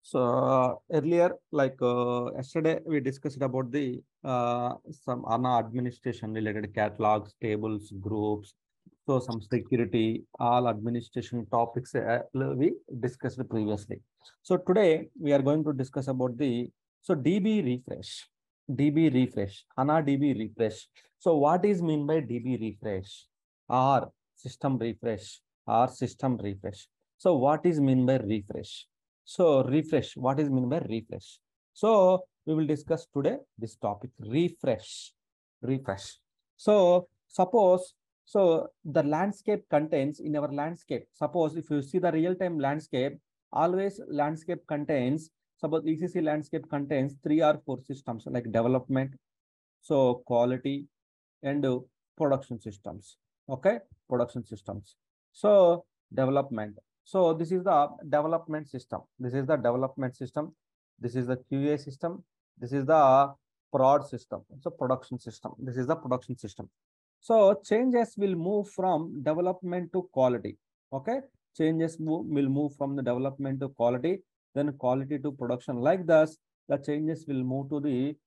So earlier, like yesterday, we discussed about the some ANA administration related catalogs, tables, groups. So some security, all administration topics we discussed previously. So today we are going to discuss about the DB refresh, DB refresh, HANA DB refresh. So what is mean by DB refresh or system refresh or system refresh? So what is mean by refresh? So refresh, what is mean by refresh? So we will discuss today this topic, refresh, refresh. So suppose, so the landscape contains in our landscape, suppose if you see the real-time landscape, always landscape contains, suppose ECC landscape contains 3 or 4 systems like development, so quality and production systems. Okay, production systems. So development. So this is the development system. This is the development system. This is the QA system. This is the prod system. So production system. This is the production system. So changes will move from development to quality. Okay, changes will move from the development to quality, then quality to production. Like this, the changes will move to the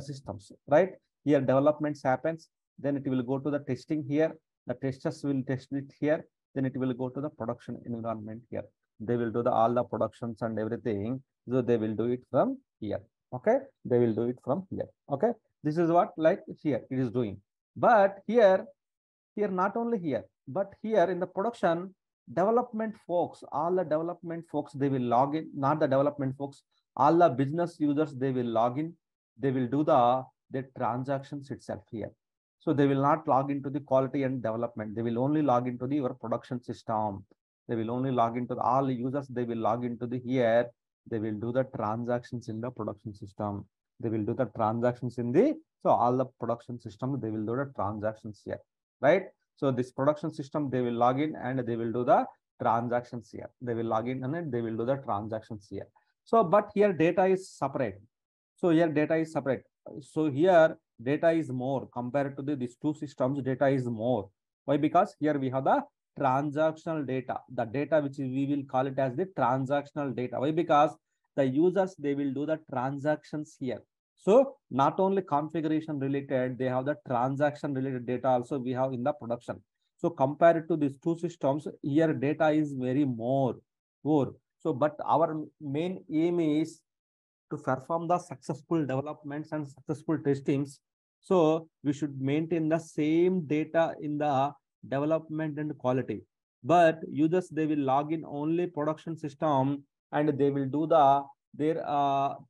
systems. Right here, developments happens. Then it will go to the testing here. The testers will test it here. Then it will go to the production environment here. They will do all the productions and everything. So they will do it from here. Okay, they will do it from here. Okay, this is what like here it is doing. But here not only here, but here in the production, development folks, all the development folks, they will log in, not the development folks, all the business users, they will log in, they will do the transactions itself here. So they will not log into the quality and development. They will only log into the your production system. They will only log into all users. They will log into the here. They will do the transactions in the production system. They will do the transactions in the, so all the production system, they will do the transactions here, right? So this production system, they will log in and they will do the transactions here. They will log in and then they will do the transactions here. So, but here data is separate. So here data is separate. So here data is more compared to these two systems. Data is more. Why? Because here we have the transactional data, the data which we will call it as the transactional data. Why? Because the users, they will do the transactions here. So not only configuration related, they have the transaction related data also we have in the production. So compared to these two systems, here data is very more. So, but our main aim is to perform the successful developments and successful testings. So we should maintain the same data in the development and quality. But users, they will log in only production system and they will do their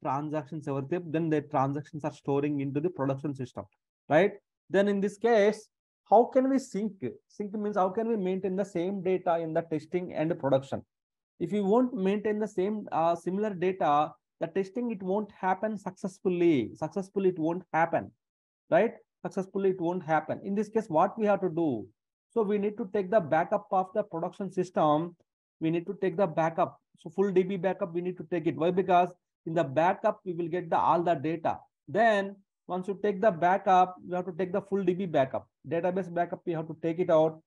transactions, everything. Then their transactions are storing into the production system, right? Then in this case, how can we sync? Sync means how can we maintain the same data in the testing and production? If you won't maintain the same similar data, the testing, it won't happen successfully. Successfully, it won't happen, right? Successfully, it won't happen. In this case, what we have to do? So we need to take the backup of the production system. We need to take the backup. So full DB backup, we need to take it. Why? Because in the backup, we will get all the data. Then once you take the backup, you have to take the full DB backup. Database backup, we have to take it out,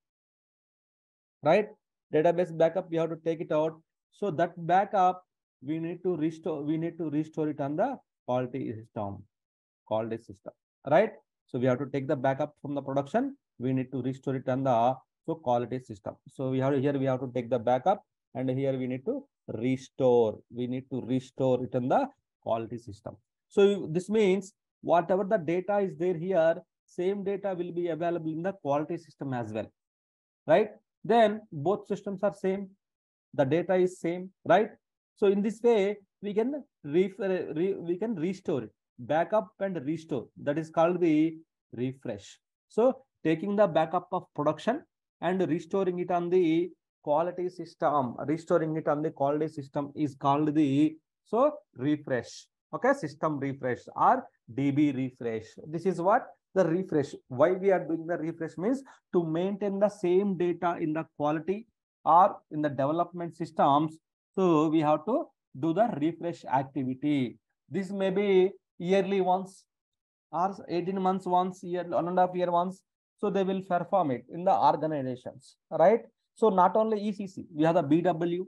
right? Database backup, we have to take it out. So that backup, we need to restore it on the quality system, right? So we have to take the backup from the production. We need to restore it on the quality system. So we have to take the backup, and here we need to restore. We need to restore it in the quality system. So this means whatever the data is there here, same data will be available in the quality system as well, right? Then both systems are same. The data is same, right? So in this way, we can restore it, backup and restore. That is called the refresh. So taking the backup of production and restoring it on the quality system, restoring it on the quality system is called the refresh. Okay, system refresh or DB refresh. This is what the refresh. Why we are doing the refresh means to maintain the same data in the quality or in the development systems. So we have to do the refresh activity. This may be yearly once or 18 months once, 1.5 year once. So they will perform it in the organizations, right? So not only ECC, we have the BW,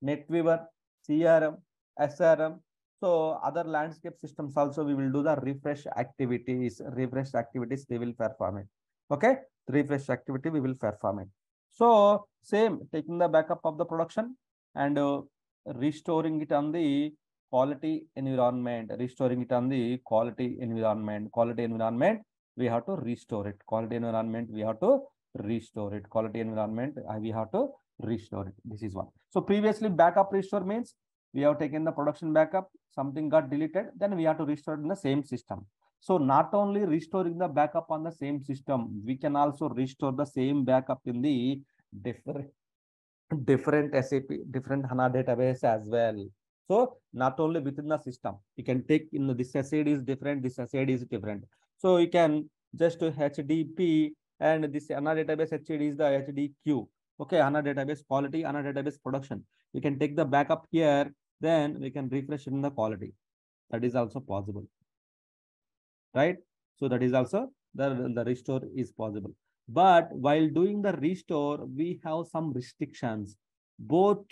NetWeaver, CRM, SRM. So other landscape systems also we will do the refresh activities. Refresh activities they will perform it. Okay, refresh activity we will perform it. So same taking the backup of the production and restoring it on the quality environment. Restoring it on the quality environment. Quality environment we have to restore it. Quality environment we have to restore it. Quality environment we have to restore it. This is one. So previously backup restore means we have taken the production backup, something got deleted, then we have to restore in the same system. So not only restoring the backup on the same system, we can also restore the same backup in the different SAP, different HANA database as well. So not only within the system, you can take in the, this SAD is different, this SAD is different. So you can just HDP and this HANA database HAD is the HDQ. Okay, HANA database quality, HANA database production. You can take the backup here, then we can refresh in the quality. That is also possible, right? So that is also the restore is possible. But while doing the restore, we have some restrictions. Both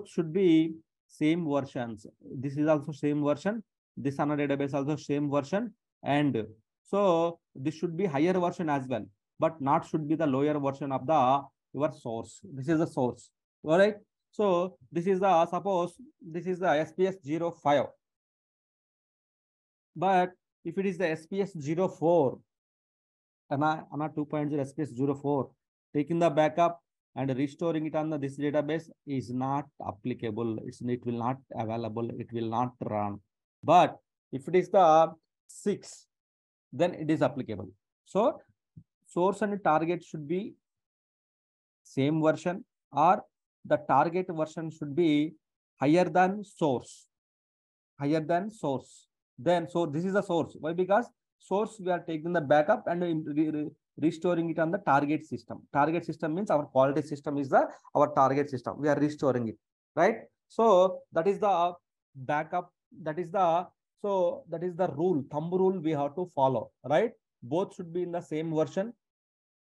should be same versions. This is also same version. This HANA database also same version. And so this should be higher version as well, but not should be the lower version of the your source. This is the source. All right. So this is the suppose this is the SPS 05. But if it is the SPS 04, ANA 2.0 SPS 04, taking the backup and restoring it on this database is not applicable. It will not available. It will not run. But if it is the 6, then it is applicable. So source and target should be same version, or the target version should be higher than source. Higher than source. Then so this is the source. Why? Because source we are taking the backup and restoring it on the target system. Target system means our quality system is the our target system. We are restoring it, right? So that is the backup. That is the rule, thumb rule we have to follow, right? Both should be in the same version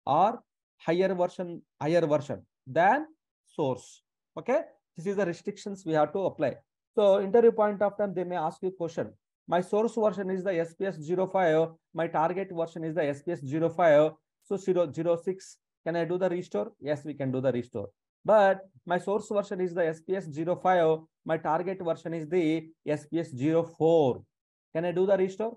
or higher version than source. Okay, this is the restrictions we have to apply. So interview point of time, they may ask you question. My source version is the SPS 05. My target version is the SPS 05. So 006. Can I do the restore? Yes, we can do the restore. But my source version is the SPS 05. My target version is the SPS 04. Can I do the restore?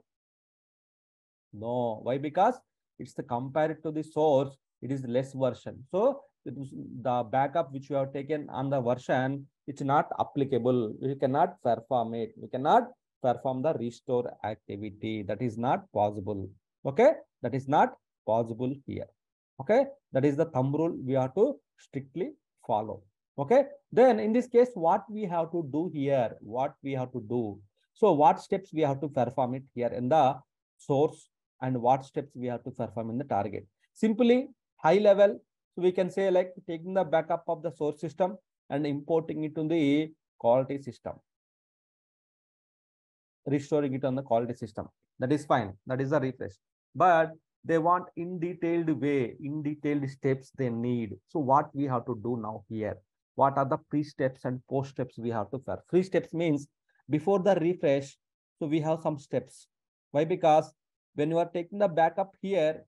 No. Why? Because it's the compared to the source, it is less version. So the backup which you have taken on the version, it's not applicable. You cannot perform it. You cannot perform the restore activity. That is not possible. Okay, that is not possible here. Okay, that is the thumb rule we have to strictly follow. Okay, then in this case, what we have to do here, what we have to do. So what steps we have to perform it here in the source, and what steps we have to perform in the target. Simply high level, so we can say like taking the backup of the source system and importing it to the quality system, restoring it on the quality system. That is fine. That is the refresh. But they want in detailed way, in detailed steps they need. So what we have to do now here? What are the pre-steps and post-steps we have to perform? Pre-steps means before the refresh, so we have some steps. Why? Because when you are taking the backup here,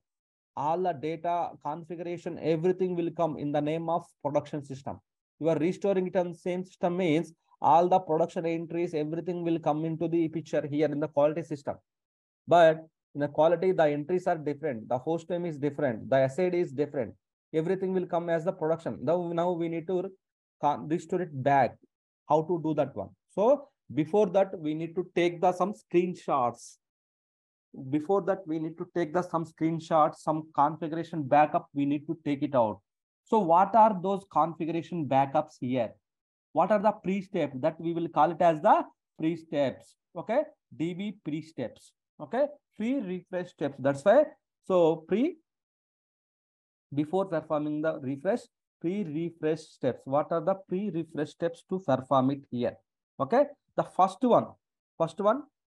all the data configuration, everything will come in the name of production system. You are restoring it on the same system means all the production entries, everything will come into the picture here in the quality system. But in the quality, the entries are different. The host name is different. The SID is different. Everything will come as the production. Now we need to restore it back. How to do that one? So before that, we need to take some screenshots. Before that, we need to take some screenshots, some configuration backup. We need to take it out. So what are those configuration backups here? What are the pre-steps that we will call it as the pre-steps? Okay, DB pre-steps. Okay, pre-refresh steps. That's why. So before performing the refresh, pre-refresh steps. What are the pre-refresh steps to perform it here? Okay, the first one.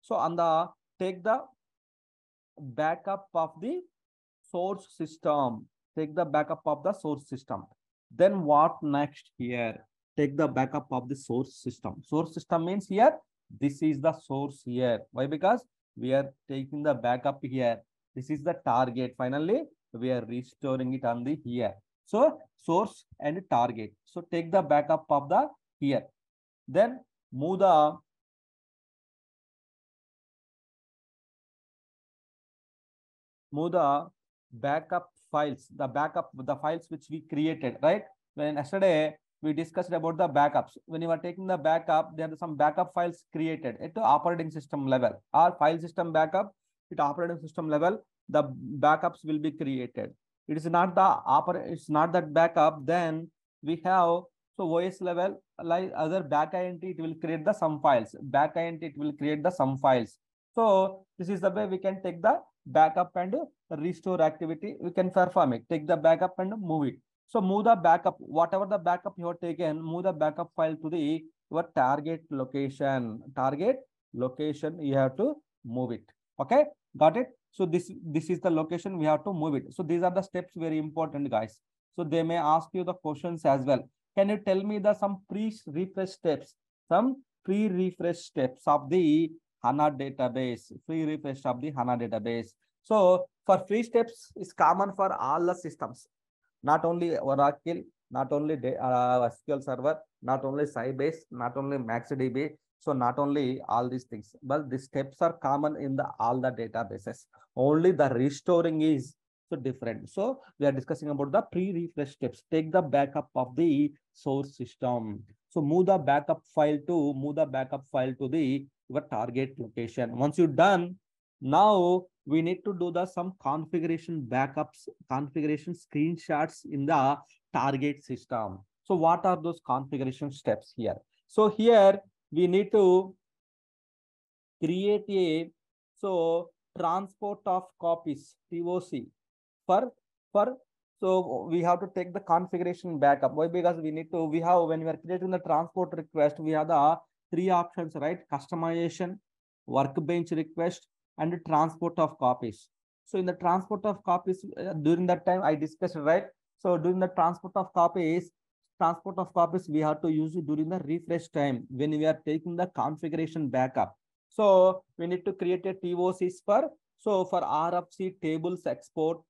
So on the take the backup of the source system. Take the backup of the source system. Then what next here? take the backup of the source system. Source system means here, this is the source here. Why? Because we are taking the backup here. This is the target. Finally, we are restoring it on the here. So source and target. So take the backup of the here. Then move the backup files, the files which we created, right? When yesterday we discussed about the backups. When you are taking the backup, there are some backup files created at the operating system level or file system backup at operating system level. The backups will be created. It is not it's not that backup. Then we have so OS level, like other backend, it will create the some files. Backend, it will create the some files. So this is the way we can take the backup and restore activity. We can perform it. Take the backup and move it. So move the backup, whatever the backup you have taken, move the backup file to the your target location. Target location, you have to move it. Okay, got it? So this is the location we have to move it. So these are the steps, very important, guys. So they may ask you the questions as well. Can you tell me the some pre-refresh steps? Some pre-refresh steps of the HANA database, free refresh of the HANA database. So for free steps is common for all the systems, not only Oracle, not only SQL Server, not only Sybase, not only MaxDB. So not only all these things, but the steps are common in the all the databases. Only the restoring is so different. So we are discussing about the pre-refresh steps. Take the backup of the source system. So move the backup file to the your target location. Once you're done, now we need to do the some configuration backups, configuration screenshots in the target system. So what are those configuration steps here? So here we need to create a transport of copies, TOC, for so we have to take the configuration backup. Why? Because we have when we are creating the transport request, we have the three options, right? Customization, workbench request, and transport of copies. So in the transport of copies, during that time I discussed, right? So during the transport of copies, we have to use it during the refresh time when we are taking the configuration backup. So we need to create a TOCs for RFC tables export.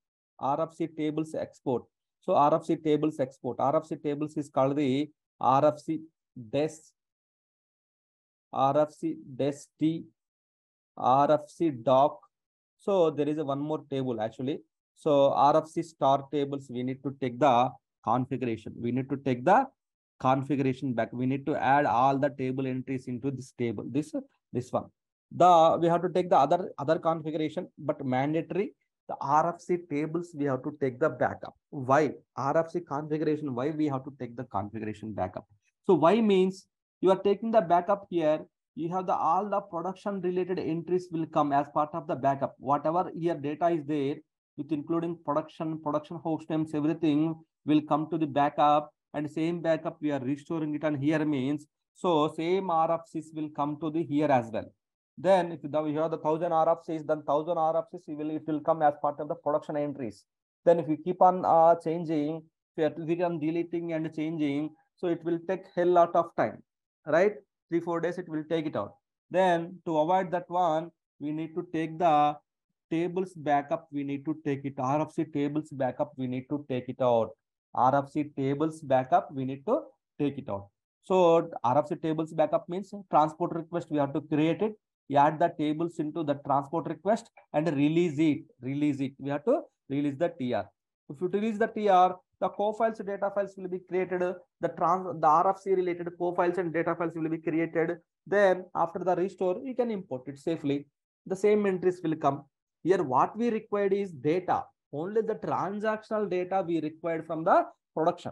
RFC tables export. So RFC tables export. RFC tables is called the RFC des, RFC des T, RFC doc. So there is a one more table actually. So RFC star tables, we need to take the configuration. We need to take the configuration back. We need to add all the table entries into this table. This one. We have to take the other configuration, but mandatory. The RFC tables, we have to take the backup. Why? RFC configuration, why we have to take the configuration backup? So why means you are taking the backup here. You have all the production related entries will come as part of the backup. Whatever here data is there, with including production host names, everything will come to the backup, and same backup we are restoring it on here means, so same RFCs will come to the here as well. Then if you have the 1000 RFCs, then 1000 RFCs it will come as part of the production entries. Then if you keep on changing, if you keep on deleting and changing, so it will take hell lot of time, right? 3-4 days it will take it out. Then to avoid that one, we need to take the tables backup. We need to take it. RFC tables backup, we need to take it out. RFC tables backup, we need to take it out. So RFC tables backup means transport request, we have to create it. You add the tables into the transport request and release it. We have to release the TR. If you release the TR, the co-files, data files will be created. The RFC related co-files and data files will be created. Then after the restore, you can import it safely. The same entries will come. Here what we required is data. Only the transactional data we required from the production.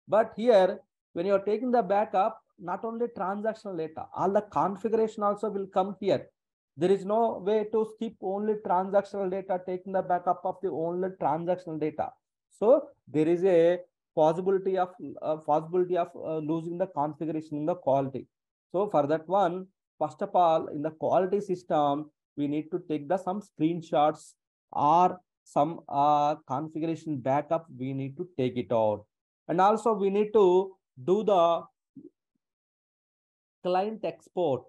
But here, when you are taking the backup, not only transactional data, all the configuration also will come here. There is no way to skip only transactional data, taking the backup of the only transactional data. So there is a possibility of losing the configuration in the quality. So for that one, first of all, in the quality system, we need to take some screenshots or some configuration backup. We need to take it out, and also we need to do the client export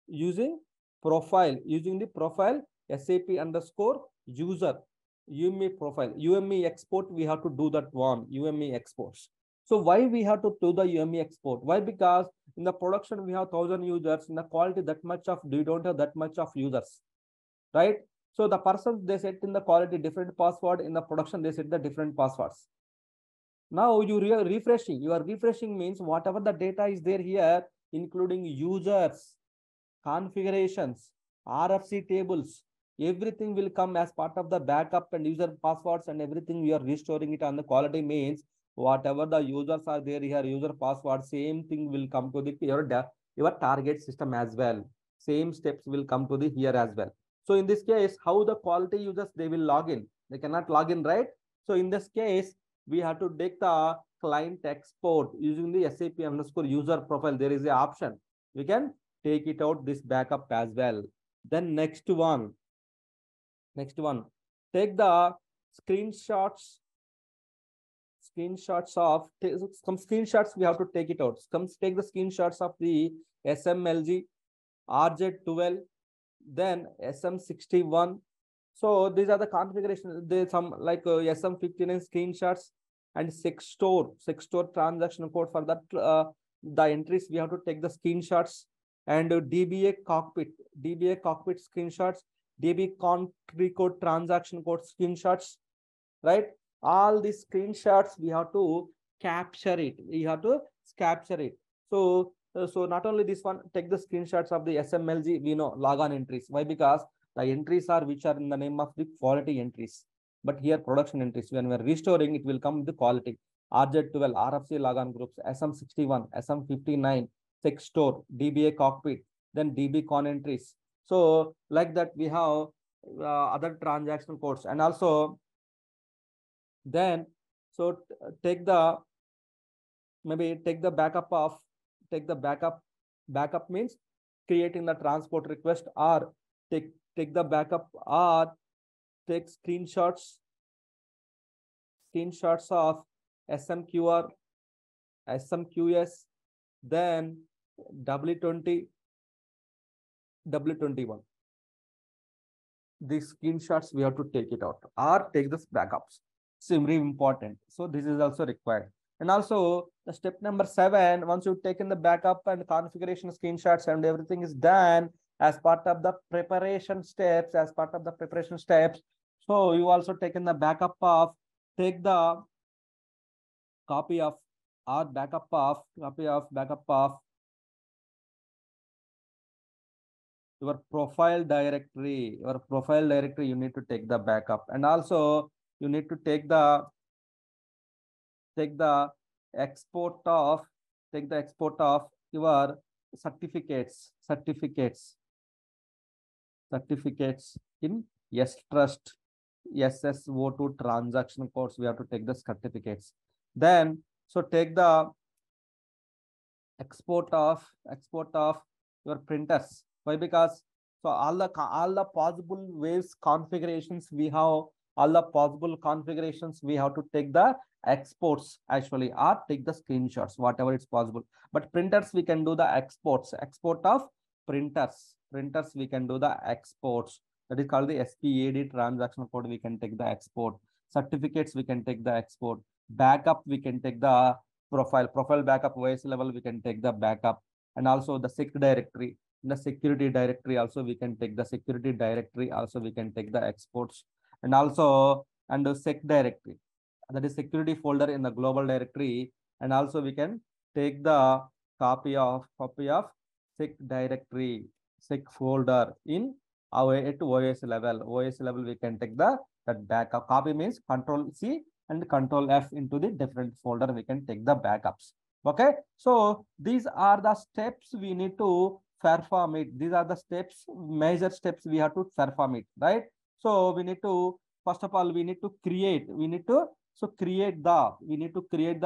using the profile SAP underscore user UME profile. UME export, we have to do that one, UME exports. So why we have to do the UME export? Why? Because in the production we have 1,000 users, in the quality that much of, we don't have that much of users, right? So the person, they set in the quality different password, in the production they set the different passwords. Now you are refreshing means whatever the data is there here, including users, configurations, RFC tables, everything will come as part of the backup, and user passwords and everything we are restoring it on the quality means whatever the users are there here, user password, same thing will come to the your target system as well. Same steps will come to the here as well. So in this case, how the quality users, they will log in? They cannot log in, right? So in this case, we have to take the client export using the SAP underscore user profile. There is an option. We can take it out this backup as well. Then next one, take the screenshots of some screenshots. We have to take it out. Take the screenshots of the SMLG, RJ12, then SM61. So these are the configurations. There's some like SM59 screenshots and sexstore transaction code. For that, the entries we have to take the screenshots, and DBA cockpit screenshots, DB country code transaction code screenshots, right? All these screenshots we have to capture it. So not only this one, take the screenshots of the SMLG, we know logon entries. Why? Because the entries are which are in the name of the quality entries, but here production entries. When we are restoring, it will come with the quality. RJ12, RFC logon groups, SM61, SM59, sexstore, DBA cockpit, then DB con entries. So like that we have other transaction codes, and also then so take the backup means creating the transport request, or take the backup, or take screenshots of SMQR, SMQS, then W20, W21. These screenshots we have to take it out, or take this backups. It's very important. So this is also required. And also the step number 7, once you've taken the backup and configuration screenshots and everything is done, as part of the preparation steps, so you also taken the backup of, take the copy of, or backup of your profile directory. You need to take the backup, and also you need to take the export of your certificates in Trust SSO2 transaction codes. We have to take the certificates. Then so take the export of your printers. Why? Because so all the possible ways configurations we have, to take the exports actually, or take the screenshots, whatever it's possible. But printers we can do the export of printers we can do the exports. That is called the SPAD transaction code. We can take the export. Certificates we can take the export. Backup we can take the profile backup, OS level we can take the backup. And also the SEC directory, in the security directory also we can take the exports. And also the SEC directory, that is security folder in the global directory. And also we can take the copy of SEC directory, SEC folder in our at OS level. We can take that backup. Copy means Control C and Control F into the different folder. We can take the backups. Okay, so these are the steps we need to perform it. These are the steps, major steps we have to perform it, right? So we need to, first of all, we need to create the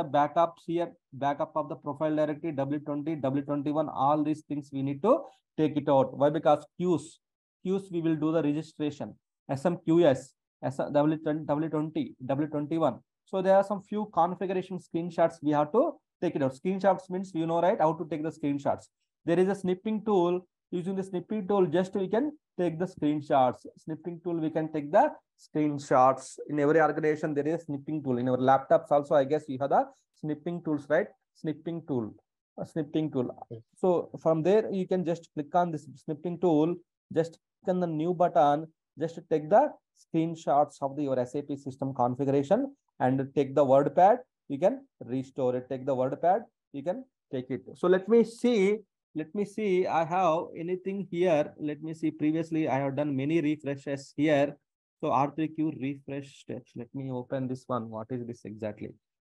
backups here, backup of the profile directory, W20, W21, all these things we need to take it out. Why? Because queues we will do the registration, SMQS, W20, W21. So there are some few configuration screenshots we have to take it out. Screenshots means you know, right, how to take the screenshots. There is a snipping tool. Using the snipping tool, just we can take the screenshots. Snipping tool, we can take the screenshots. In every organization, there is a snipping tool. In our laptops also, I guess you have the snipping tools, right? Snipping tool, a snipping tool. So from there, you can just click on this snipping tool, just click on the new button, just take the screenshots of your SAP system configuration and take the WordPad. You can restore it. Take the WordPad. You can take it. So let me see. Let me see. I have anything here. Let me see. Previously, I have done many refreshes here. So R3Q refresh steps. Let me open this one. What is this exactly?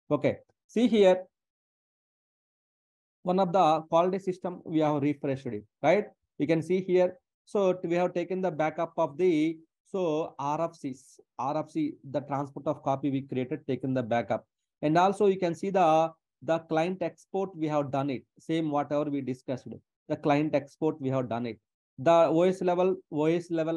Okay. See here. One of the quality system we have refreshed it, right? You can see here. So we have taken the backup of the RFC, the transport of copy we created, taken the backup. And also you can see the client export, we have done it. Same whatever we discussed. The client export, we have done it. The OS level,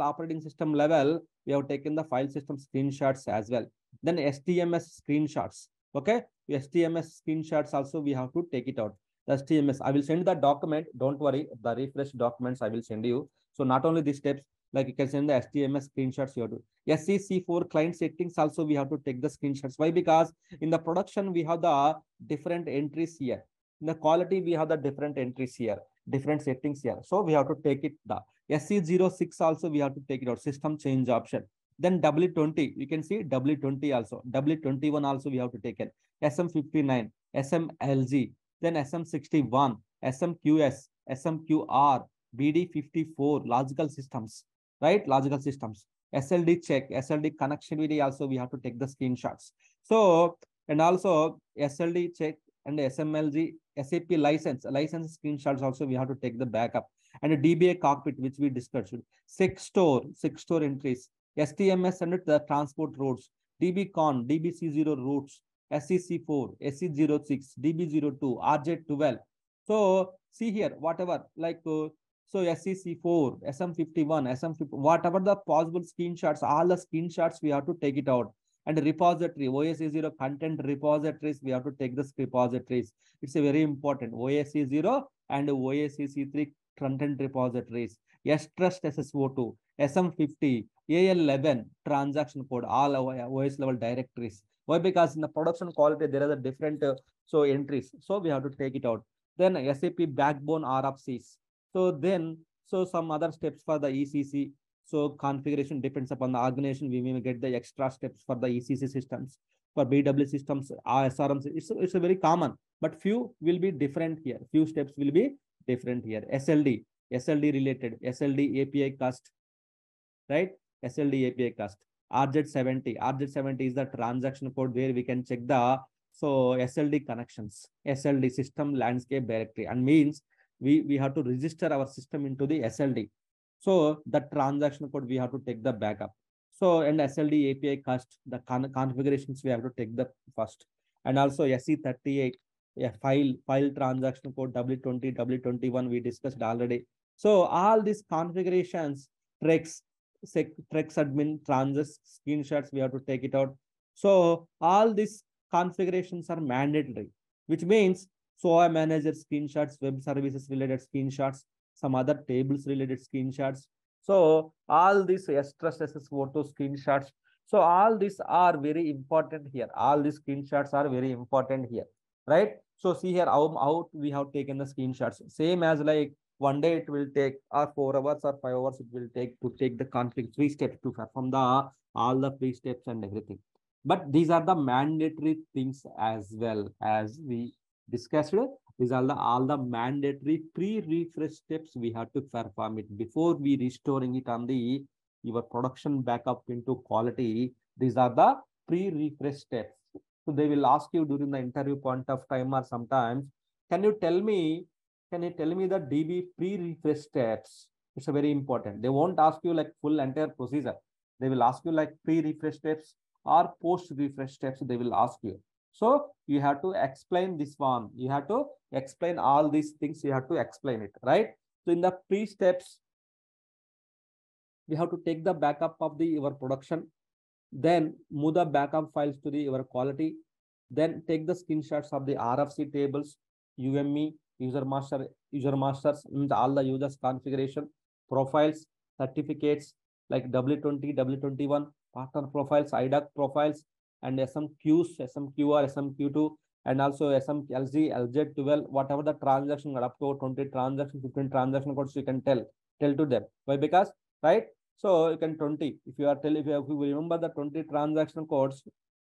operating system level, we have taken the file system screenshots as well. Then STMS screenshots. Okay. STMS screenshots also we have to take it out. The STMS, I will send the document. Don't worry. The refresh documents I will send you. So not only these steps, like you can send the STMS screenshots you have to. SEC4 client settings also we have to take the screenshots. Why? Because in the production we have the different entries here. In the quality we have the different entries here, different settings here. So we have to take it. The SE06 also we have to take it out. System change option. Then W20, you can see W20 also. W21 also we have to take it. SM59, SMLG, then SM61, SMQS, SMQR, BD54, logical systems, right? Logical systems. SLD check, SLD connectivity also we have to take the screenshots. So, and also SLD check and SMLG, SAP license screenshots also we have to take the backup. And a DBA cockpit, which we discussed. six store entries, STMS and the transport routes, DBCon, DBC0 routes, SEC4, SE06, DB02, RJ12. So see here, whatever, like, so SEC4, SM51, SM50, whatever the possible screenshots, all the screenshots we have to take it out. And repository, OSE0 content repositories, we have to take the repositories. It's a very important. OSE0 and OSEC3 content repositories. S-Trust SSO2, SM50, AL11, transaction code, all OS level directories. Why? Because in the production quality, there are the different entries. So we have to take it out. Then SAP backbone RFCs. So some other steps for the ECC. So configuration depends upon the organization. We may get the extra steps for the ECC systems. For BW systems, SRMs, it's a very common, but few will be different here. Few steps will be different here. SLD related, SLD API cast, right? SLD API cast. RJ70 is the transaction code where we can check the SLD connections, SLD system landscape directory, and means we have to register our system into the SLD. So the transaction code we have to take the backup. So and SLD API cast, the configurations we have to take the first. And also SE38, file transaction code, W20, W21 we discussed already. So all these configurations, Trex admin, transit screenshots, we have to take it out. So all these configurations are mandatory, which means SOA manager screenshots, web services related screenshots, some other tables related screenshots. So all these S-Trust SSO2 screenshots. So all these are very important here. All these screenshots are very important here, right? So see here how we have taken the screenshots. Same as like one day it will take, or 4 hours or 5 hours it will take to take the config 3 steps to perform the all the 3 steps and everything. But these are the mandatory things as well as we discussed. These are all the mandatory pre-refresh steps we have to perform it before we restoring it on the your production backup into quality. These are the pre-refresh steps. So they will ask you during the interview point of time or sometimes, can you tell me the DB pre-refresh steps? It's a very important. They won't ask you like full entire procedure. They will ask you like pre-refresh steps or post-refresh steps. They will ask you. So you have to explain this one. You have to explain all these things. You have to explain it, right? So in the pre-steps, we have to take the backup of your production, then move the backup files to your quality, Then take the screenshots of the RFC tables, UME, user masters, and all the users configuration, profiles, certificates like W20, W21, partner profiles, IDOC profiles, and SMQs, SMQR, SMQ2, and also SMLZ, LZ12, whatever the transaction up to 20 transaction, 15 transaction codes you can tell to them. Why? Because, right? So you can 20. If you remember the 20 transaction codes,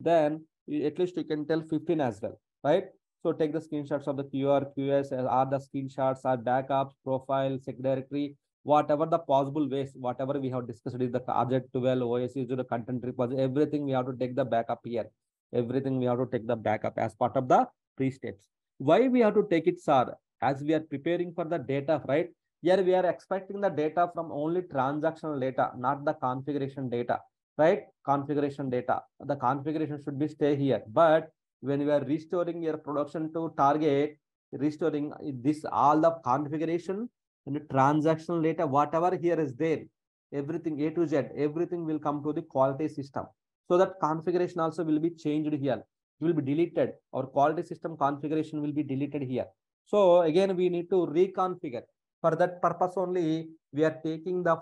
then at least you can tell 15 as well, right? So take the screenshots of the QR, QS, are the screenshots, are backups, profile, sec directory, whatever the possible ways, whatever we have discussed is the RJ12, OS is the content repository, everything we have to take the backup here. Everything we have to take the backup as part of the pre-steps. Why we have to take it, sir? As we are preparing for the data, right? Here we are expecting the data from only transactional data, not the configuration data, right? Configuration data. The configuration should be stay here. But when we are restoring your production to target, restoring this all the configuration and the transactional data, whatever here is there, everything A to Z, everything will come to the quality system. So that configuration also will be changed here. It will be deleted. Our quality system configuration will be deleted here. So again, we need to reconfigure. For that purpose only, we are taking the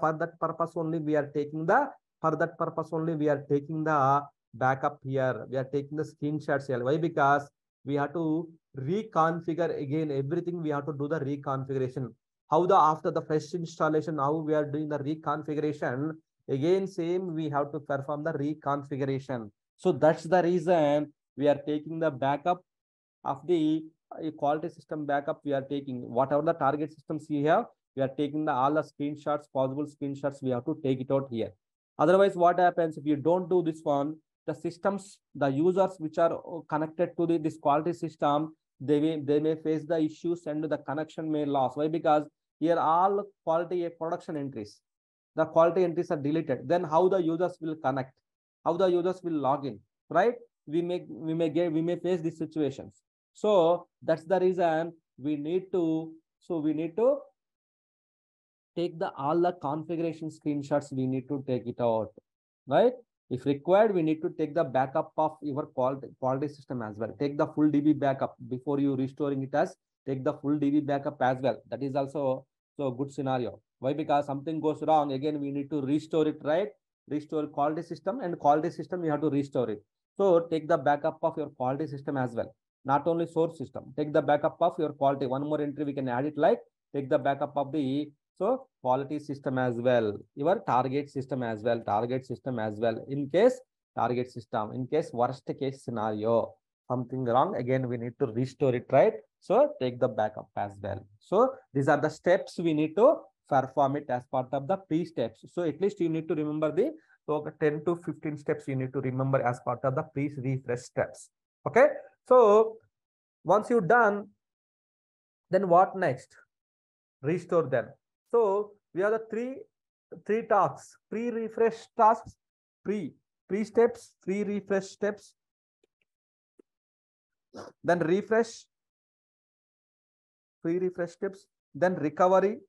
backup here. We are taking the screenshots here. Why? Because we have to reconfigure again everything. We have to do the reconfiguration. How the after the fresh installation, how we are doing the reconfiguration. Again, same we have to perform the reconfiguration. So that's the reason we are taking the backup of the quality system backup. We are taking whatever the target systems we have. We are taking all the screenshots, possible screenshots. We have to take it out here. Otherwise, what happens if you don't do this one? The systems, the users which are connected to this quality system, they may face the issues and the connection may loss. Why? Because here all quality production entries, the quality entries are deleted. Then how the users will connect? How the users will log in? Right? We may face these situations. So that's the reason we need to. Take all the configuration screenshots. We need to take it out, right? If required, we need to take the backup of your quality system as well. Take the full DB backup before you restoring it as. Take the full DB backup as well. That is also a good scenario. Why? Because something goes wrong. Again, we need to restore it, right? Restore quality system, and quality system you have to restore it. So take the backup of your quality system as well. Not only source system. Take the backup of your quality. One more entry we can add it like take the backup of the quality system as well, your target system as well, in case worst case scenario, something wrong, again, we need to restore it, right? So take the backup as well. So these are the steps we need to perform it as part of the pre-steps. So at least you need to remember the 10 to 15 steps you need to remember as part of the pre-refresh steps. Okay. So once you're done, then what next? Restore them. So we have the three tasks: pre-refresh tasks, pre-steps, pre-refresh steps, then refresh, pre-refresh steps, then recovery,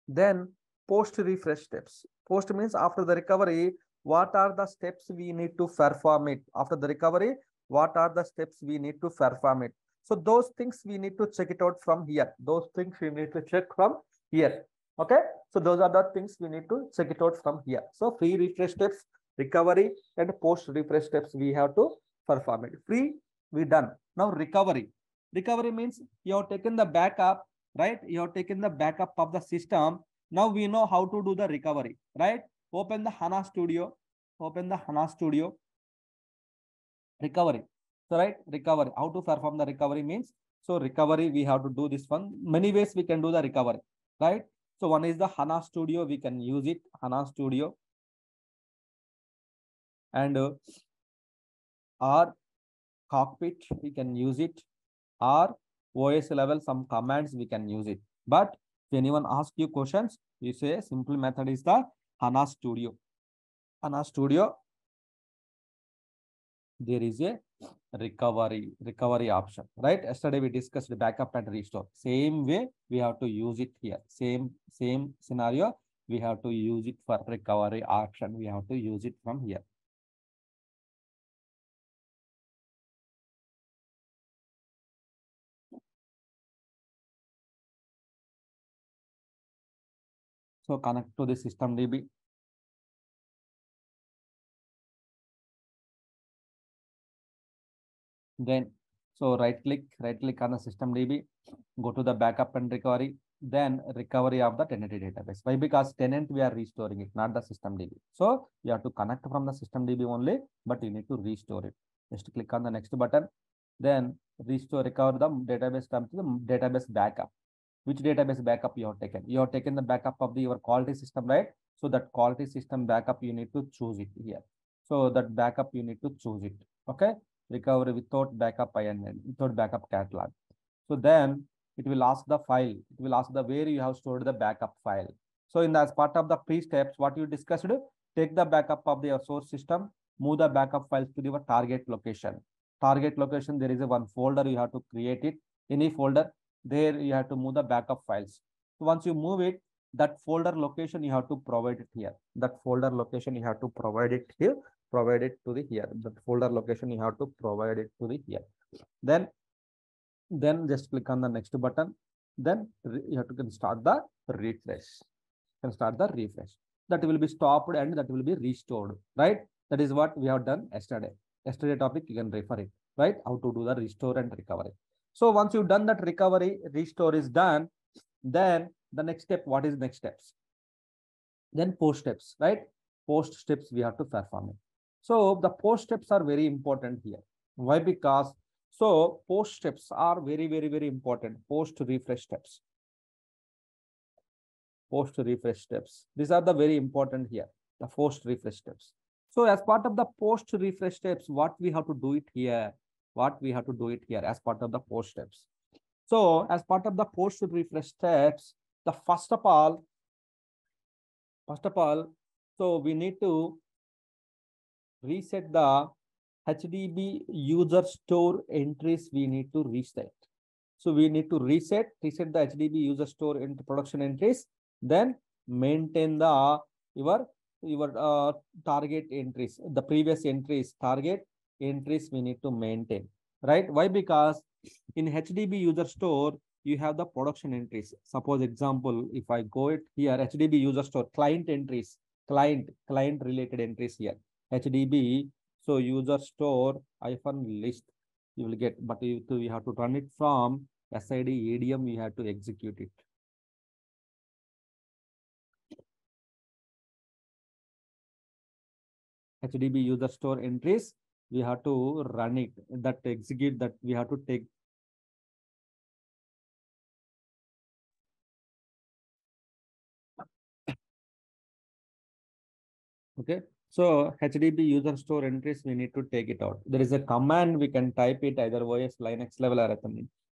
then post-refresh steps. Post means after the recovery, what are the steps we need to perform it? After the recovery, what are the steps we need to perform it? So those things we need to check it out from here. Those things we need to check from here. Okay. So those are the things we need to check it out from here. So pre-refresh steps, recovery, and post-refresh steps we have to perform it. Pre, we done. Now recovery. Recovery means you have taken the backup, right? You have taken the backup of the system. Now we know how to do the recovery, right? Open the HANA Studio. Open the HANA Studio. Recovery. So, right, recovery. How to perform the recovery means, so recovery, we have to do this one. Many ways we can do the recovery, right? So one is the HANA Studio. We can use it, HANA Studio. And or cockpit, we can use it. Or OS level, some commands we can use it. But if anyone asks you questions, you say simple method is the HANA Studio. HANA Studio, there is a recovery option, right? Yesterday we discussed backup and restore. Same way we have to use it here. Same scenario, we have to use it for recovery option. We have to use it from here. So connect to the system DB. Then, so right click on the system DB, go to the backup and recovery, then recovery of the tenant database. Why? Because tenant we are restoring it, not the system DB. So you have to connect from the system DB only, but you need to restore it. Just click on the next button, then recover the database term to the database backup. Which database backup you have taken? You have taken the backup of your quality system, right? So that quality system backup, you need to choose it here. So that backup, you need to choose it. Okay. Recovery without backup INN, without backup catalog. So then it will ask the file. It will ask the where you have stored the backup file. So in the, as part of the pre-steps, what you discussed, take the backup of your source system, move the backup files to your target location. Target location, there is a one folder, you have to create it. Any folder, there you have to move the backup files. So once you move it, that folder location you have to provide it here. That folder location you have to provide it here. Provide it to the here. That folder location you have to provide it to the here. Then just click on the next button. Then you have to start the refresh. Can start the refresh. That will be stopped and that will be restored. Right? That is what we have done yesterday. Yesterday topic you can refer it. Right? How to do the restore and recovery. So once you've done that recovery, restore is done. Then the next step, what is next steps? Then post steps, right? Post steps we have to perform it. So the post steps are very important here. Why? Because so post steps are very, very, very important. Post refresh steps. Post refresh steps. These are the very important here. The post refresh steps. So as part of the post refresh steps, what we have to do it here? What we have to do it here as part of the post steps. So as part of the post refresh steps, the first of all, so we need to reset the HDB user store entries. We need to reset. So we need to reset the HDB user store into production entries. Then maintain the your target entries, the previous entries, target entries we need to maintain, right? Why? Because in HDB user store, you have the production entries. Suppose example, if I go it here, HDB user store, client entries, client related entries here, HDB. So user store hyphen list you will get, but you have to run it from SID ADM, we have to execute it. HDB user store entries, we have to run it, that execute, that we have to take. Okay. So HDB user store entries, we need to take it out. There is a command we can type it either OS Linux level or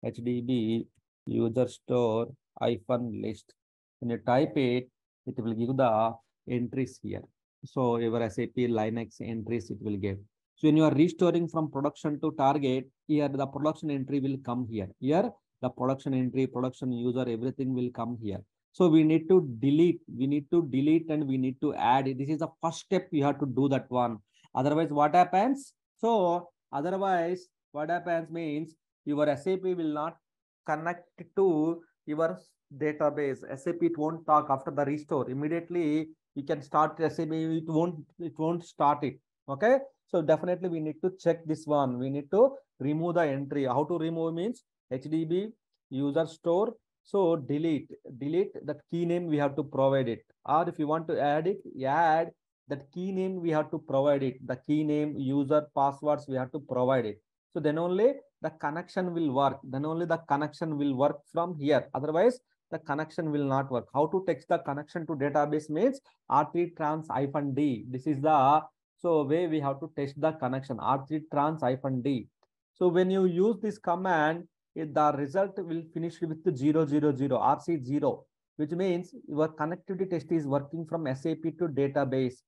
HDB user store hyphen list. When you type it, it will give the entries here. So your SAP Linux entries it will give. So when you are restoring from production to target, here the production entry will come here. Here the production entry, production user, everything will come here. So we need to delete, and we need to add. This is the first step. You have to do that one. Otherwise, what happens? So otherwise, what happens means your SAP will not connect to your database. SAP it won't talk after the restore. Immediately you can start SAP. It won't start it. Okay. So definitely we need to check this one. We need to remove the entry. How to remove means HDB user store. So delete that key name we have to provide it. Or if you want to add it, add that key name we have to provide it. The key name, user, passwords we have to provide it. So then only the connection will work. Then only the connection will work from here. Otherwise, the connection will not work. How to text the connection to database means R3 trans -D. This is the way we have to test the connection R3 trans -D. So when you use this command, the result will finish with 000 RC0, which means your connectivity test is working from SAP to database.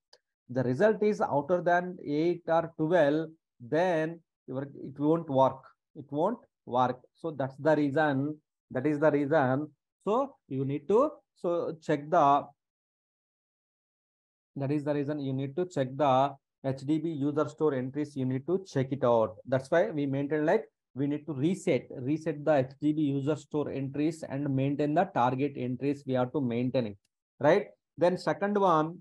The result is outer than 8 or 12, then it won't work. It won't work. So that's the reason. That is the reason. So you need to check the. That is the reason you need to check the HDB user store entries. You need to check it out. That's why we maintain like we need to reset the HDB user store entries and maintain the target entries. We have to maintain it. right? Then second one,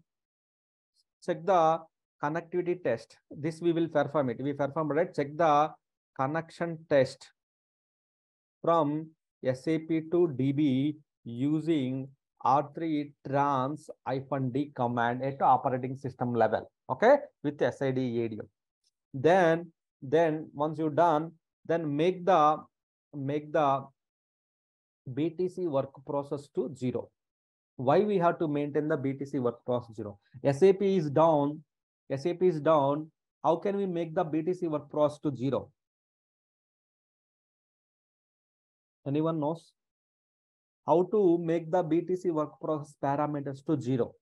check the connectivity test. This we will perform it. We perform, right? Check the connection test from SAP to DB using R3 trans-d command at operating system level. Okay, with SID ADM. Then once you're done, then make the BTC work process to 0. Why we have to maintain the BTC work process 0? SAP is down. SAP is down. How can we make the BTC work process to 0? Anyone knows? How to make the BTC work process parameters to 0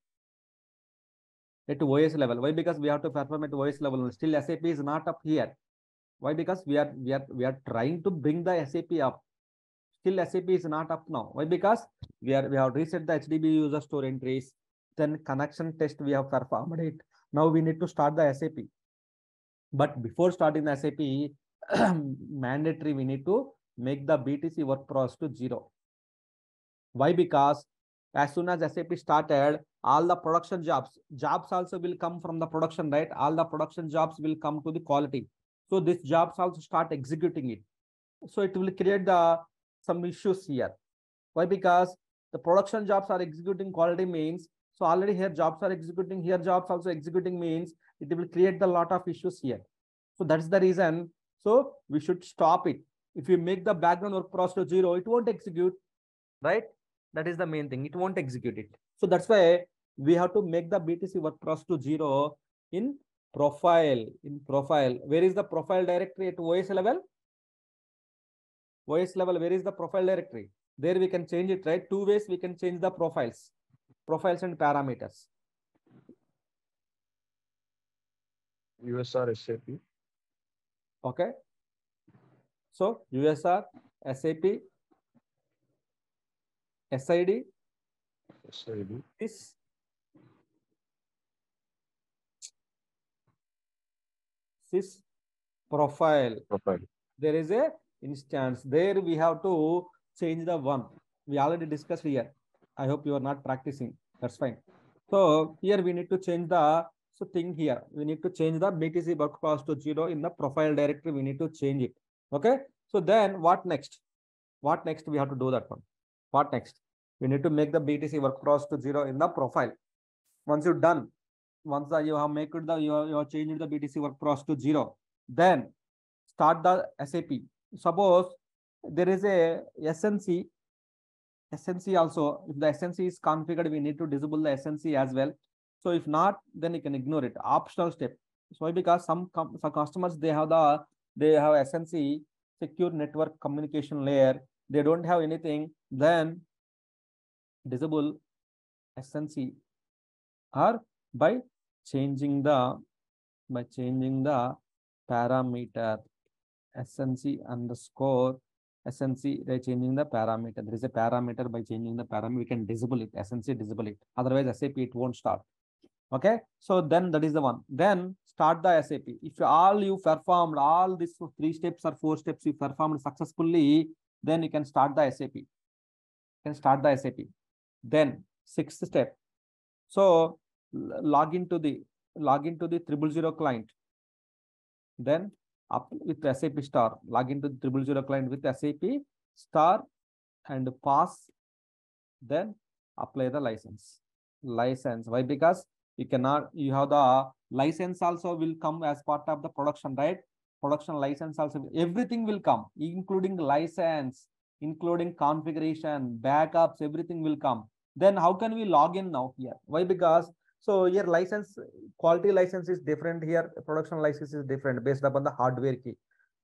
at OS level? Why? Because we have to perform at OS level. Still SAP is not up here. Why? Because we are trying to bring the SAP up. Still SAP is not up now. Why? Because we have reset the HDB user store entries. Then connection test we have performed it. Now we need to start the SAP. But before starting the SAP, mandatory we need to make the BTC work process to 0. Why? Because as soon as SAP started, all the production jobs also will come from the production, right? All the production jobs will come to the quality. So these jobs also start executing it. So it will create some issues here. Why? Because the production jobs are executing quality means, so already here jobs are executing, here jobs also executing means it will create a lot of issues here. So that's the reason. So we should stop it. If you make the background work process to 0, it won't execute, right? That is the main thing. It won't execute it. So that's why we have to make the BTC work process to 0 in profile. In profile, where is the profile directory at OS level? OS level, where is the profile directory? There we can change it, right? Two ways we can change the profiles and parameters. USR SAP. Okay. So USR, SAP, SID, sys profile. There is a instance. There we have to change the one. We already discussed here. I hope you are not practicing. That's fine. So here we need to change the thing here. We need to change the BTC work process to 0 in the profile directory. We need to change it. Okay. So then what next? What next? We have to do that one. What next? We need to make the BTC work process to 0 in the profile. Once you're done, once you have made it you have changed the BTC work process to 0, then start the SAP. Suppose there is a SNC also. If the SNC is configured, we need to disable the SNC as well. So if not, then you can ignore it. Optional step. So because some customers they have SNC, secure network communication layer. They don't have anything. Then disable SNC or by changing the parameter SNC underscore SNC by changing the parameter. There is a parameter. By changing the parameter, we can disable it. SNC disable it. Otherwise, SAP it won't start. Okay. So then that is the one. Then start the SAP. If you performed all these 3 steps or 4 steps you performed successfully, then you can start the SAP. Then 6th step. So log into the 000 client. Then up with SAP star, log into the 000 client with SAP star and pass. Then apply the license. Why? Because you have the license also will come as part of the production, right? Production license also, everything will come, including license, including configuration, backups, everything will come. Then how can we log in now here? Why? Because so here license, quality license is different here. Production license is different based upon the hardware key.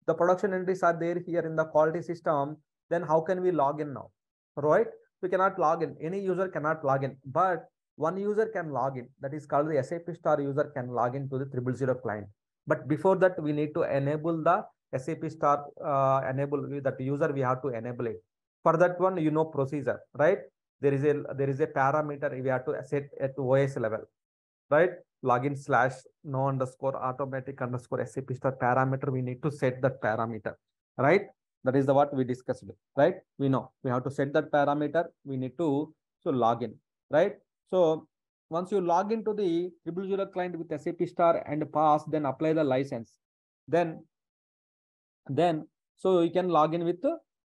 The production entries are there here in the quality system. Then how can we log in now? Right? We cannot log in. Any user cannot log in, but one user can log in. That is called the SAP star user can log in to the 000 client. But before that, we need to enable the SAP star enable that user. We have to enable it. For that one, procedure, right? There is a parameter we have to set at OS level, right? Login / no underscore automatic underscore SAP star parameter. We need to set that parameter, right? That is what we discussed, right? We know we have to set that parameter. We need to log in, right? So once you log into the 000 client with SAP star and pass, then apply the license. Then so you can log in with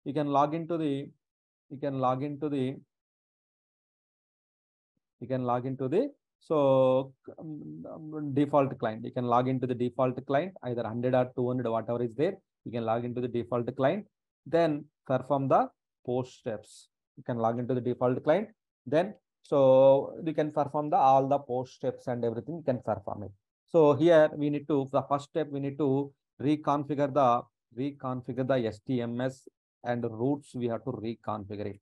you can log into the you can log into the you can log into the so default client. You can log into the default client, either 100 or 200, whatever is there. You can log into the default client, then perform the post steps. You can log into the default client, then so you can perform the all the post steps and everything. You can perform it. So here we need to, the first step, we need to reconfigure the STMS and routes. We have to reconfigure it.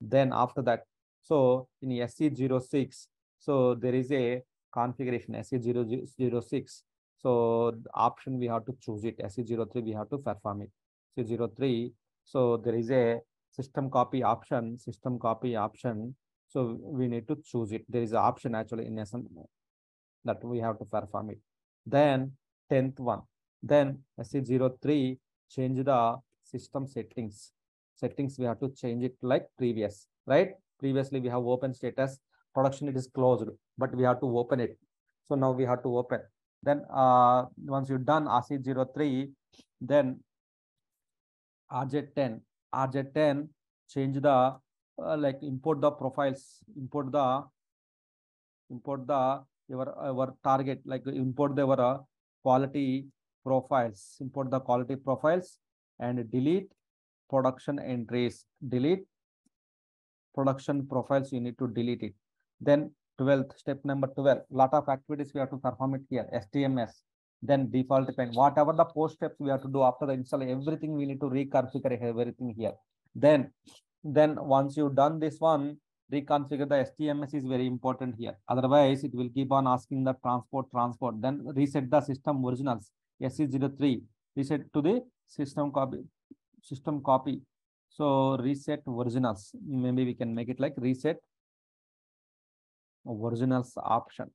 Then after that, so in SE06, so there is a configuration SE006. So the option we have to choose it. SE03 we have to perform it. SE03. So there is a system copy option. So we need to choose it. There is an option actually in SM that we have to perform it. Then 10th one. Then SE03, change the system settings. We have to change it like previous, right? Previously we have open status, production it is closed, but we have to open it. So now we have to open. Then once you're done RC03, then RJ10, change the like import the profiles, import the your target, like import the our quality profiles, and delete production entries, delete production profiles, you need to delete it. Then 12th, step number 12, lot of activities we have to perform it here. STMS, then default client, whatever the post steps we have to do after the install, everything we need to reconfigure everything here. Then once you've done this one, reconfigure the STMS is very important here. Otherwise, it will keep on asking the transport. Then reset the system originals. SE03, reset to the system copy. So reset originals. Maybe we can make it like reset originals option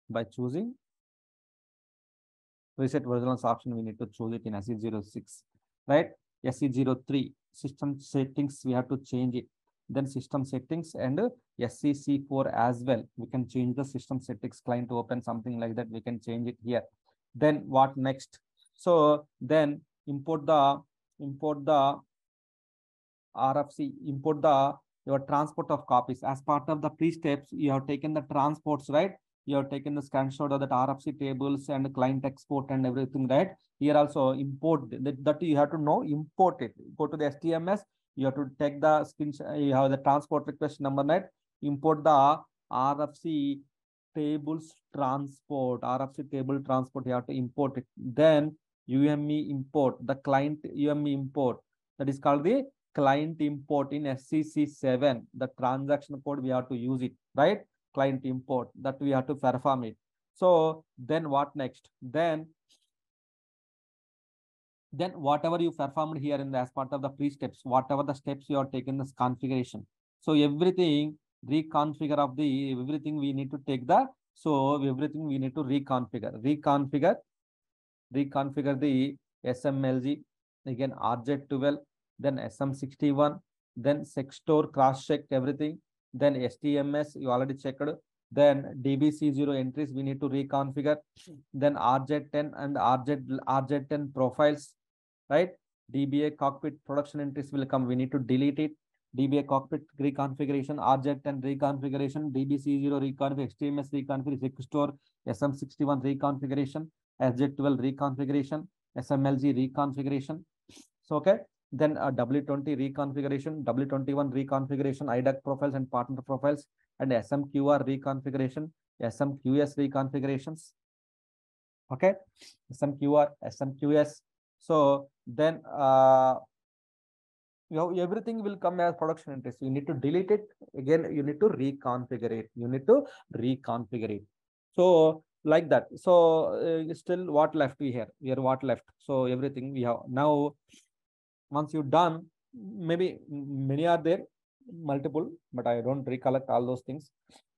by choosing reset originals option. We need to choose it in SE06, right? SE03 system settings, we have to change it. Then system settings and SCC4 as well. We can change the system settings, client to open, something like that. We can change it here. Then what next? So then import the RFC, import your transport of copies. As part of the pre-steps, you have taken the transports, right? You have taken the screenshot of that RFC tables and client export and everything, right? Here also import that you have to know, import it. Go to the STMS, you have to take the screenshot, you have the transport request number, right? Import the RFC tables transport, RFC table transport, you have to import it. Then UME import, the client UME import, that is called the client import in SCC7. The transaction code we have to use it, right? Client import, that we have to perform it. So then what next? Then whatever you performed here in the as part of the pre-steps, whatever the steps you are taking this configuration. So everything reconfigure of the everything we need to take the, so everything we need to reconfigure the SMLG, again RJ12, then SM61, then Sextor cross-check everything, then STMS you already checked, then DBC0 entries we need to reconfigure, then RJ10 and RJ10 profiles, right? DBA cockpit production entries will come, we need to delete it. DBA cockpit reconfiguration, RJ10 reconfiguration, DBC0 reconfiguration, STMS reconfiguration, Sextor, SM61 reconfiguration, SJ12 reconfiguration, SMLG reconfiguration. So okay. Then W20 reconfiguration, W21 reconfiguration, IDAC profiles and partner profiles, and SMQR reconfiguration, SMQS reconfigurations. Okay, SMQR, SMQS. So then everything will come as production entries. You need to delete it. Again, you need to reconfigure it. So like that. So still what left we have? What left? So everything we have now. Once you're done, maybe many are there, multiple, but I don't recollect all those things,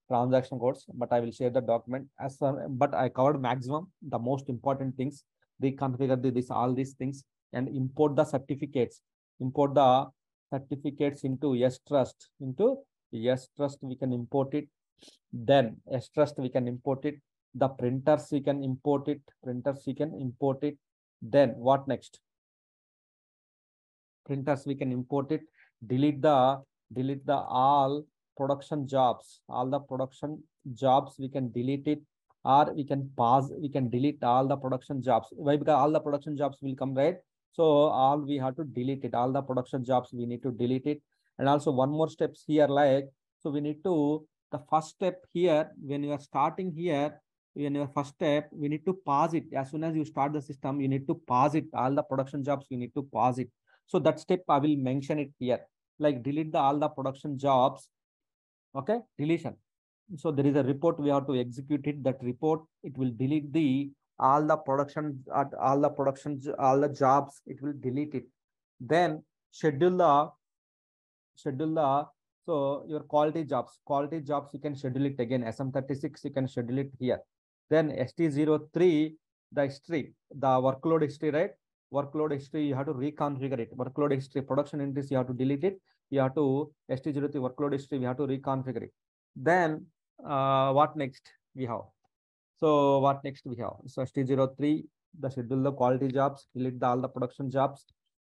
transaction codes, but I will share the document as but I covered maximum, the most important things. Reconfigure all these things and import the certificates. Import the certificates into STrust, into S trust we can import it. Then S trust we can import it. The printers we can import it. Printers we can import it. Then what next? Printers we can import it. Delete the all production jobs. All the production jobs we can delete it, or we can pause. We can delete all the production jobs. Why? Because all the production jobs will come, right? So all we have to delete it. All the production jobs we need to delete it. And also one more steps here, like, so we need to, the first step here, when you are starting here, in your first step, we need to pause it. As soon as you start the system, you need to pause it. All the production jobs, you need to pause it. So that step I will mention it here, like delete all the production jobs. Okay, deletion. So there is a report, we have to execute it. That report, it will delete all the production, all the jobs, it will delete it. Then schedule the schedule the so your quality jobs you can schedule it again. SM36 you can schedule it here. Then ST03, the history, the workload history, right? Workload history, you have to reconfigure it. Workload history, production entries, you have to delete it. You have to ST03 workload history, we have to reconfigure it. Then what next we have? So what next we have? So ST03, the schedule the quality jobs, delete all the production jobs,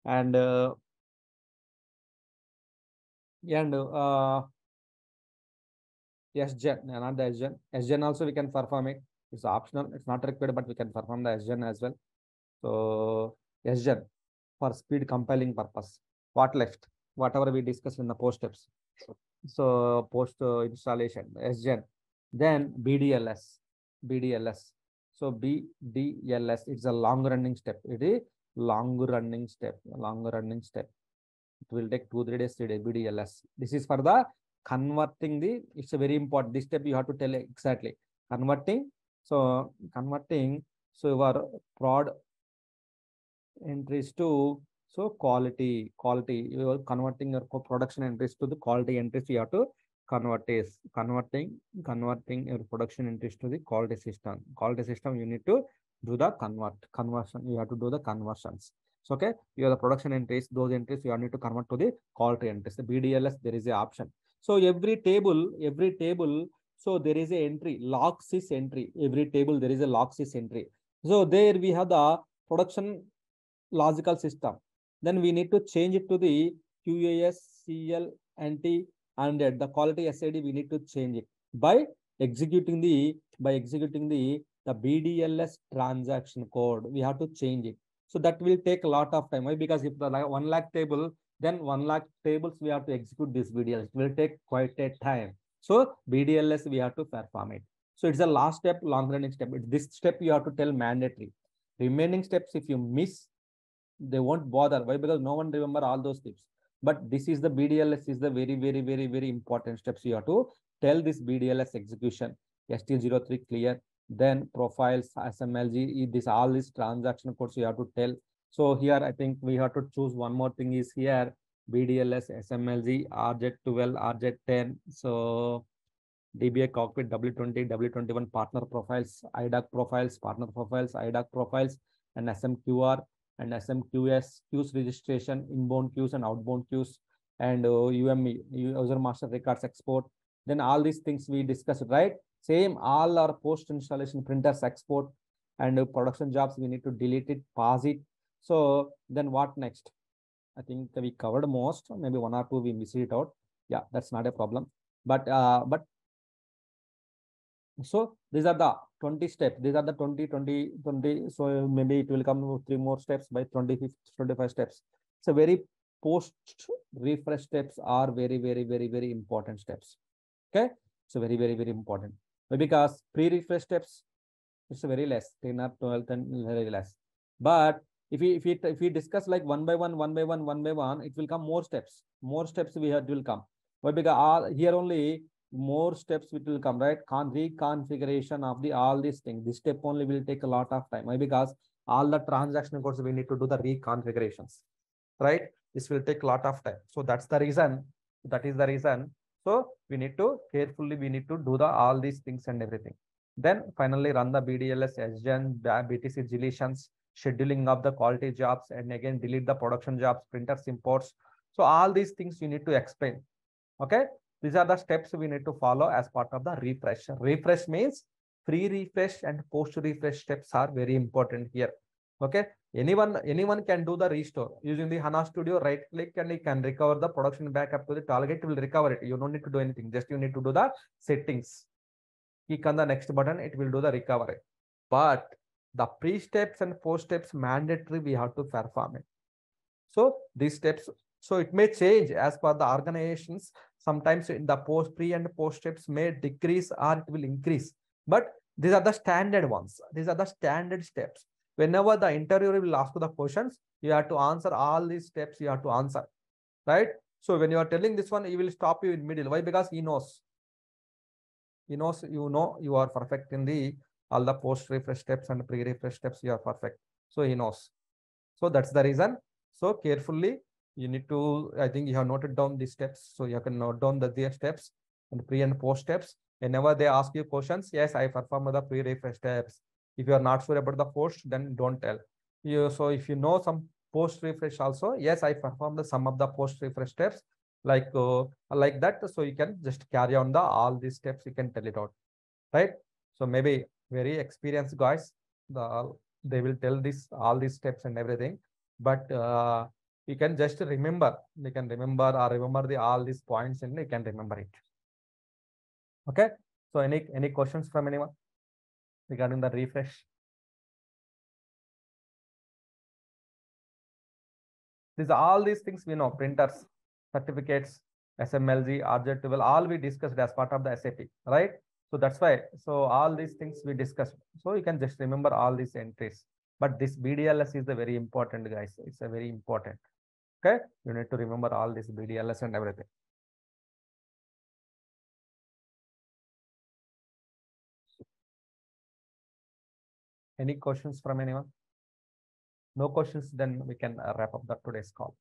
and SGen, not the SGen. SGen also we can perform it. It's optional. It's not required, but we can perform the SGen as well. So SGen for speed compiling purpose. What left? Whatever we discussed in the post steps. So post installation SGen. Then BDLS. BDLS. So BDLS. It's a long running step. It is long running step. Long running step. It will take 2-3 days, 3 days. BDLS. This is for the converting the, it's a very important, this step you have to tell exactly converting. So converting, so your prod entries to, so quality, you are converting your production entries to the quality entries. You have to converting your production entries to the quality system. You need to do the conversion. You have to do the conversions. So okay, you have the production entries, those entries you need to convert to the quality entries. The BDLS, there is a option. So every table, so there is a entry, log sys entry. Every table there is a log sys entry. So there we have the production logical system. Then we need to change it to the QAS, CL, NT, and the quality SID. We need to change it by executing the the BDLS transaction code. We have to change it. So that will take a lot of time. Why? Because if the 1 lakh table, then 1 lakh tables we have to execute this BDLS. It will take quite a time. So BDLS we have to perform it. So it's the last step, long running step. This step you have to tell mandatory. Remaining steps, if you miss, they won't bother. Why? Because no one remember all those tips. But this is the BDLS is the very important steps. You have to tell this BDLS execution. ST03 clear. Then profiles, SMLG, this all these transaction codes you have to tell. So here I think we have to choose one more thing is here BDLS, SMLG, RJ12, RJ10. So DBA cockpit, W20, W21 partner profiles, IDOC profiles, partner profiles, IDOC profiles, and SMQR and SMQS, queues registration, inbound queues and outbound queues, and UME, user master records export. Then all these things we discussed, right? Same, all our post installation printers export and production jobs, we need to delete it, pause it. So then what next? I think we covered most, maybe one or two we missed it out. Yeah, that's not a problem. But so these are the 20 steps. These are the 20. So maybe it will come 3 more steps by 25 steps. So very post refresh steps are very important steps. Okay. So very important. Because pre-refresh steps, it's very less, 10 or 12, and very less. But if we discuss like one by one, it will come more steps. More steps will come. Why? Because all here only more steps which will come, right? Reconfiguration of the all these things. This step only will take a lot of time. Why? Because all the transaction codes we need to do the reconfigurations, right? This will take a lot of time. So that's the reason. That is the reason. So we need to carefully, we need to do the all these things and everything. Then finally run the BDLS, SGen, BTC deletions, scheduling of the quality jobs, and again delete the production jobs, printers imports. So all these things you need to explain. Okay. These are the steps we need to follow as part of the refresh. Refresh means pre-refresh and post-refresh steps are very important here. Okay. Anyone can do the restore using the HANA Studio. Right click and you can recover the production backup to the target. It will recover it. You don't need to do anything. Just you need to do the settings. Click on the next button. It will do the recovery. But the pre-steps and post-steps mandatory. We have to perform it. So these steps. So it may change as per the organizations. Sometimes in the pre and post steps may decrease or it will increase. But these are the standard ones. These are the standard steps. Whenever the interviewer will ask the questions, you have to answer all these steps. You have to answer, right? So when you are telling this one, he will stop you in middle. Why? Because he knows. He knows you are perfect in the all the post refresh steps and pre refresh steps. You are perfect. So he knows. So that's the reason. So carefully, you need to, I think you have noted down these steps. So you can note down the steps and pre and post steps. Whenever they ask you questions, yes, I perform the pre-refresh steps. If you are not sure about the post, then don't tell. So if you know some post refresh also, yes, I perform the some of the post refresh steps like that. So you can just carry on the all these steps. You can tell it out, right? So maybe very experienced guys, they will tell this all these steps and everything, but you can just remember. You can remember or remember the all these points and you can remember it. Okay. So any questions from anyone regarding the refresh? All these things we know: printers, certificates, SMLG, RJ12, all we discussed as part of the SAP, right? So that's why. So all these things we discussed. So you can just remember all these entries. But this BDLS is the very important, guys. It's a very important. Okay, you need to remember all this BDLS and everything. Any questions from anyone? No questions, then we can wrap up the today's call.